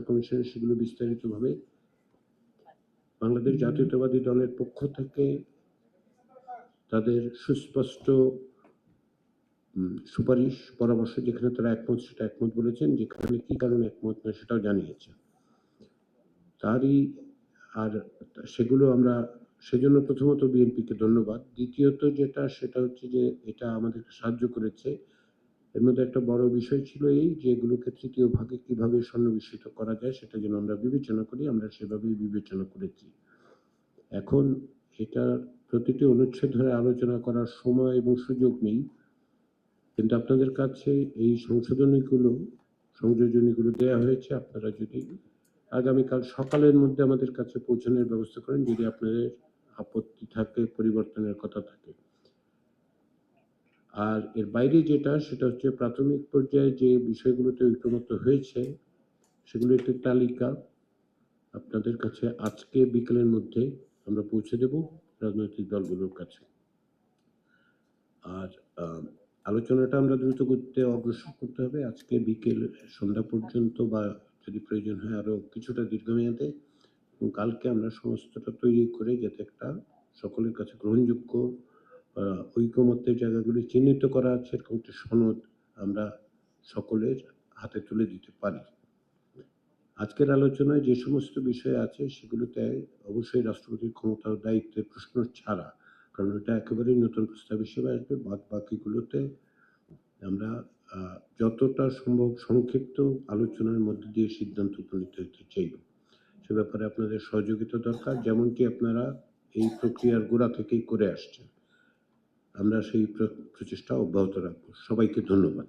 Commission সেগুলো বিস্তারিতভাবে বাংলাদেশ জাতীয়তাবাদী দলের পক্ষ থেকে তাদের সুস্পষ্ট সুপারিশ পরামর্শ, যেখানে তারা একমত সেটা একমত বলেছেন, যেখানে কি কারণে একমত না সেটাও জানিয়েছে। তারই আর সেগুলো আমরা সেজন্য প্রথমত বিএনপিকে ধন্যবাদ। দ্বিতীয়ত যেটা সেটা হচ্ছে যে এটা আমাদেরকে সাহায্য করেছে। এর মধ্যে একটা বড় বিষয় ছিল এই যে এগুলোকে তৃতীয় ভাগে কিভাবে সন্নিবেশিত করা যায় সেটা যেন আমরা বিবেচনা করি, আমরা সেভাবেই বিবেচনা করেছি। এখন এটা প্রতিটি অনুচ্ছেদ ধরে আলোচনা করার সময় এবং সুযোগ নেই, কিন্তু আপনাদের কাছে এই সংযোজনীগুলো দেওয়া হয়েছে। আপনারা যদি আগামীকাল সকালের মধ্যে আমাদের কাছে পৌঁছানোর ব্যবস্থা করেন, যদি আপনাদের আপত্তি থাকে, পরিবর্তনের কথা থাকে। আর এর বাইরে যেটা সেটা হচ্ছে প্রাথমিক পর্যায়ে যে বিষয়গুলোতে ঐকমত্য হয়েছে সেগুলো একটি তালিকা আপনাদের কাছে আজকে বিকেলের মধ্যে আমরা পৌঁছে দেব রাজনৈতিক দলগুলোর কাছে। আর আলোচনাটা আমরা দ্রুত করতে অগ্রসর করতে হবে আজকে বিকেল সন্ধ্যা পর্যন্ত, বা যদি প্রয়োজন হয় আরো কিছুটা দীর্ঘমেয়াদে, এবং কালকে আমরা সমস্তটা তৈরি করে যাতে একটা সকলের কাছে গ্রহণযোগ্য ঐকমত্যের জায়গাগুলি চিহ্নিত করা আছে এরকম একটি সনদ আমরা সকলের হাতে তুলে দিতে পারি। আজকের আলোচনায় যে সমস্ত বিষয় আছে সেগুলোতে অবশ্যই রাষ্ট্রপতির ক্ষমতা ও দায়িত্বের প্রশ্ন ছাড়া, কারণ এটা একেবারেই নতুন প্রস্তাব হিসেবে আসবে, বাকিগুলোতে আমরা যতটা সম্ভব সংক্ষিপ্ত আলোচনার মধ্যে দিয়ে সিদ্ধান্ত উপনীত হতে চাইব। সে ব্যাপারে আপনাদের সহযোগিতা দরকার, যেমনটি আপনারা এই প্রক্রিয়ার গোড়া থেকেই করে আসছেন। আমরা সেই প্রচেষ্টা অব্যাহত রাখবো। সবাইকে ধন্যবাদ।